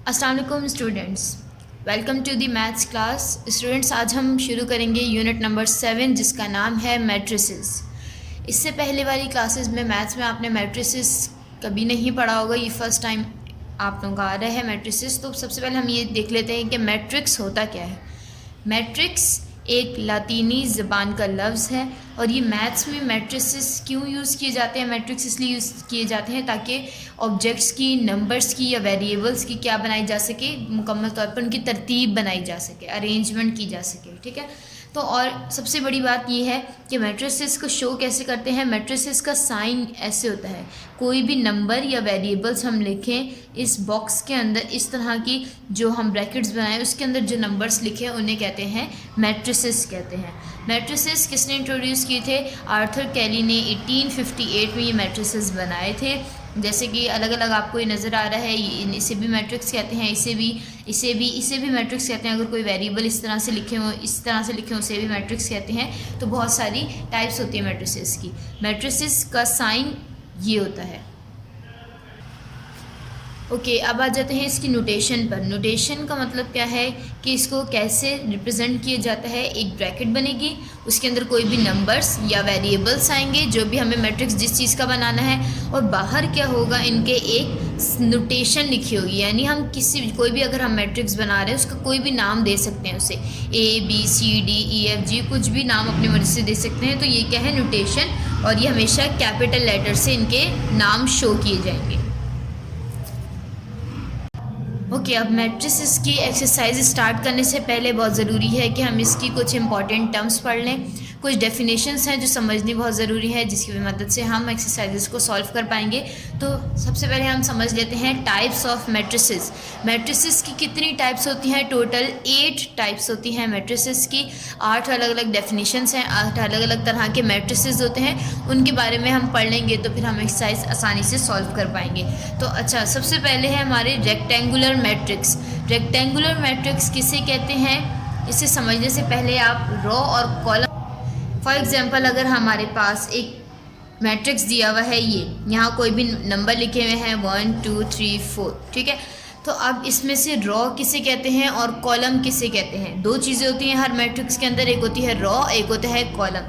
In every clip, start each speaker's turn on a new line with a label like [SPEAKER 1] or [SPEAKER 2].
[SPEAKER 1] अस्सलाम वालेकुम students, welcome to the maths class. Students, आज हम शुरू करेंगे यूनिट नंबर 7 जिसका नाम है मैट्रिसेस। इससे पहले वाली क्लासेस में मैथ्स में आपने मैट्रिसेस कभी नहीं पढ़ा होगा, ये फर्स्ट टाइम आप लोगों का आ रहा है मैट्रिसेस। तो सबसे पहले हम ये देख लेते हैं कि मैट्रिक्स होता क्या है। मैट्रिक्स एक लातीनी ज़बान का लफ्ज़ है और ये मैथ्स में मैट्रिसेस क्यों यूज़ किए जाते हैं, मैट्रिक्स इसलिए यूज़ किए जाते हैं ताकि ऑब्जेक्ट्स की, नंबर्स की या वेरिएबल्स की क्या बनाई जा सके, मुकम्मल तौर पर उनकी तरतीब बनाई जा सके, अरेंजमेंट की जा सके। ठीक है, तो और सबसे बड़ी बात यह है कि मैट्रिसेस को शो कैसे करते हैं। मैट्रिसेस का साइन ऐसे होता है, कोई भी नंबर या वेरिएबल्स हम लिखें इस बॉक्स के अंदर, इस तरह की जो हम ब्रैकेट्स बनाएं उसके अंदर जो नंबर्स लिखे उन्हें कहते हैं मैट्रिसेस कहते हैं। मैट्रिसेस किसने इंट्रोड्यूस किए थे? आर्थर कैली ने 1858 में ये मैट्रिसेस बनाए थे। जैसे कि अलग अलग आपको ये नज़र आ रहा है, इसे भी मैट्रिक्स कहते हैं, इसे भी मैट्रिक्स कहते हैं। अगर कोई वेरिएबल इस तरह से लिखे हों, उसे भी मैट्रिक्स कहते हैं। तो बहुत सारी टाइप्स होती है मैट्रिसेस की। मैट्रिसेस का साइन ये होता है। ओके, अब आ जाते हैं इसकी नोटेशन पर। नोटेशन का मतलब क्या है कि इसको कैसे रिप्रेजेंट किया जाता है। एक ब्रैकेट बनेगी, उसके अंदर कोई भी नंबर्स या वेरिएबल्स आएंगे जो भी हमें मैट्रिक्स जिस चीज़ का बनाना है, और बाहर क्या होगा, इनके एक नोटेशन लिखी होगी। यानी हम कोई भी अगर हम मैट्रिक्स बना रहे हैं उसका कोई भी नाम दे सकते हैं, उसे ABCDEFG कुछ भी नाम अपनी मर्जी से दे सकते हैं। तो ये क्या है, नोटेशन, और ये हमेशा कैपिटल लेटर से इनके नाम शो किए जाएंगे। ओके, अब मैट्रिसेस की एक्सरसाइज स्टार्ट करने से पहले बहुत ज़रूरी है कि हम इसकी कुछ इंपॉर्टेंट टर्म्स पढ़ लें। कुछ डेफिनेशंस हैं जो समझनी बहुत ज़रूरी है, जिसकी मदद से हम एक्सरसाइजेस को सॉल्व कर पाएंगे। तो सबसे पहले हम समझ लेते हैं टाइप्स ऑफ मैट्रिसेस। मैट्रिसेस की कितनी टाइप्स होती हैं? टोटल 8 टाइप्स होती हैं मैट्रिसेस की। 8 अलग अलग डेफिनेशंस हैं, 8 अलग अलग तरह के मैट्रिसेस होते हैं। उनके बारे में हम पढ़ लेंगे तो फिर हम एक्सरसाइज आसानी से सॉल्व कर पाएंगे। तो अच्छा, सबसे पहले है हमारे रेक्टेंगुलर मैट्रिक्स। रेक्टेंगुलर मैट्रिक्स किसे कहते हैं, इसे समझने से पहले आप रो और कॉलम, फॉर एग्जांपल अगर हमारे पास एक मैट्रिक्स दिया हुआ है, ये यहाँ कोई भी नंबर लिखे हुए हैं 1 2 3 4, ठीक है। तो अब इसमें से रो किसे कहते हैं और कॉलम किसे कहते हैं? दो चीज़ें होती हैं हर मैट्रिक्स के अंदर, एक होती है रो, एक होता है कॉलम।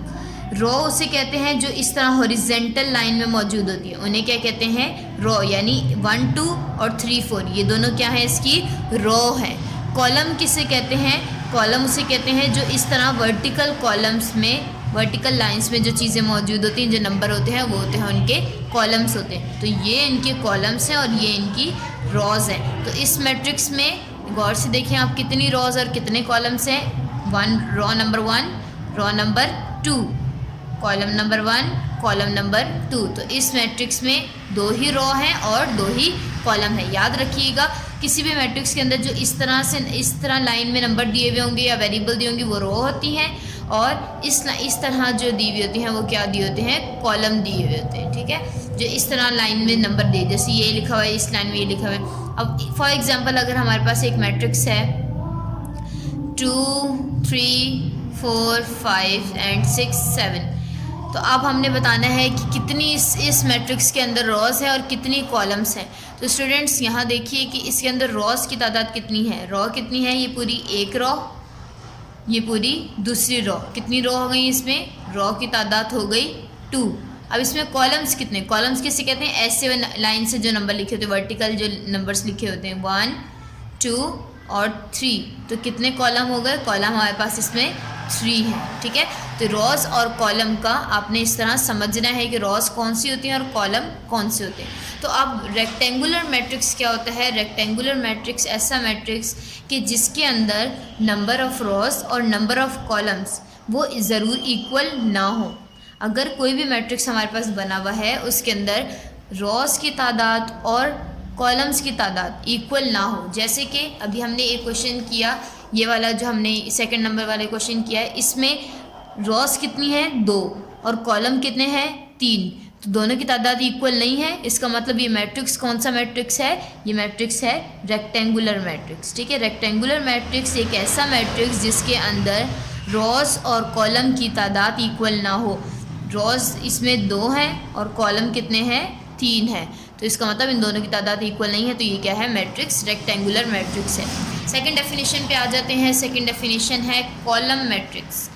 [SPEAKER 1] रो उसे कहते हैं जो इस तरह हॉरिजेंटल लाइन में मौजूद होती है, उन्हें क्या कहते हैं? रो। यानी 1 2 और 3 4 ये दोनों क्या है, इसकी रो है। कॉलम किसे कहते हैं? कॉलम उसे कहते हैं जो इस तरह वर्टिकल कॉलम्स में, वर्टिकल लाइंस में जो चीज़ें मौजूद होती हैं, जो नंबर होते हैं, वो होते हैं उनके कॉलम्स होते हैं। तो ये इनके कॉलम्स हैं और ये इनकी रॉज हैं। तो इस मैट्रिक्स में गौर से देखें आप, कितनी रॉज और कितने कॉलम्स हैं? Row number 1, row number 2, column number 1, column number 2। तो इस मैट्रिक्स में 2 ही रो हैं और 2 ही कॉलम है। याद रखिएगा, किसी भी मैट्रिक्स के अंदर जो इस तरह लाइन में नंबर दिए हुए होंगे या वेरिएबल दिए होंगे वो रो होती हैं, और इस तरह जो दी हुई होती हैं वो क्या दिए होते हैं? कॉलम दिए हुए होते हैं। ठीक है, जो इस तरह लाइन में नंबर दे, जैसे ये लिखा हुआ है, इस लाइन में ये लिखा हुआ है। अब फॉर एग्जांपल अगर हमारे पास एक मैट्रिक्स है 2 3 4 5 एंड 6 7, तो अब हमने बताना है कि कितनी इस मैट्रिक्स के अंदर रॉज है और कितनी कॉलम्स हैं। तो स्टूडेंट्स यहाँ देखिए कि इसके अंदर रॉज की तादाद कितनी है। रो कितनी है? ये पूरी एक रो, ये पूरी दूसरी रो। कितनी रो हो गई इसमें? रो की तादाद हो गई 2। अब इसमें कॉलम्स कितने? कॉलम्स किसे कहते हैं? ऐसे लाइन से जो नंबर लिखे होते हैं, वर्टिकल जो नंबर्स लिखे होते हैं, 1 2 और 3। तो कितने कॉलम हो गए? कॉलम हमारे पास इसमें 3 है। ठीक है, तो रॉज और कॉलम का आपने इस तरह समझना है कि रॉज कौन सी होती हैं और कॉलम कौन से होते हैं। तो अब रेक्टेंगुलर मैट्रिक्स क्या होता है? रेक्टेंगुलर मैट्रिक्स ऐसा मैट्रिक्स कि जिसके अंदर नंबर ऑफ रॉज और नंबर ऑफ कॉलम्स वो ज़रूर इक्वल ना हो। अगर कोई भी मैट्रिक्स हमारे पास बना हुआ है उसके अंदर रॉज की तादाद और कॉलम्स की तादाद इक्वल ना हो, जैसे कि अभी हमने एक क्वेश्चन किया, ये वाला जो हमने सेकंड नंबर वाले क्वेश्चन किया है, इसमें रॉज कितनी है? 2 और कॉलम कितने हैं? 3। तो दोनों की तादाद इक्वल नहीं है। इसका मतलब ये मैट्रिक्स कौन सा मैट्रिक्स है? ये मैट्रिक्स है रेक्टेंगुलर मैट्रिक्स। ठीक है, रेक्टेंगुलर मैट्रिक्स एक ऐसा मैट्रिक्स जिसके अंदर रॉज और कॉलम की तादाद इक्वल ना हो। रॉज इसमें 2 हैं और कॉलम कितने हैं? 3 है। तो इसका मतलब इन दोनों की तादाद इक्वल नहीं है, तो ये क्या है, मैट्रिक्स रेक्टेंगुलर मैट्रिक्स है। सेकंड डेफिनेशन पे आ जाते हैं। सेकंड डेफिनेशन है कॉलम मैट्रिक्स।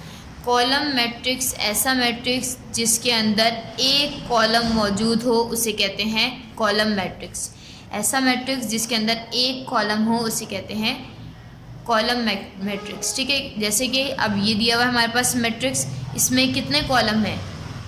[SPEAKER 1] कॉलम मैट्रिक्स ऐसा मैट्रिक्स जिसके अंदर एक कॉलम मौजूद हो उसे कहते हैं कॉलम मैट्रिक्स। ऐसा मैट्रिक्स जिसके अंदर एक कॉलम हो उसे कहते हैं कॉलम मैट्रिक्स। ठीक है, जैसे कि अब ये दिया हुआ है हमारे पास मैट्रिक्स, इसमें कितने कॉलम हैं,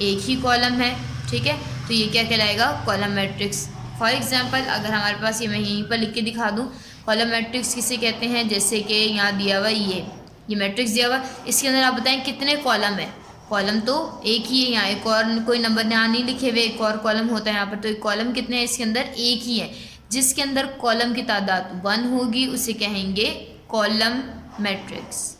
[SPEAKER 1] एक ही कॉलम है। ठीक है, तो ये क्या कहलाएगा, कॉलम मैट्रिक्स। फॉर एग्जांपल अगर हमारे पास ये मैं यहीं पर लिख के दिखा दूँ, कॉलम मैट्रिक्स किसे कहते हैं, जैसे कि यहाँ दिया हुआ ये मैट्रिक्स दिया हुआ, इसके अंदर आप बताएं कितने कॉलम है। कॉलम तो एक ही है, यहाँ एक और कोई नंबर यहाँ नहीं लिखे हुए, एक और कॉलम होता है यहाँ पर, तो एक कॉलम कितने हैं, इसके अंदर एक ही है। जिसके अंदर कॉलम की तादाद 1 होगी उसे कहेंगे कॉलम मैट्रिक्स।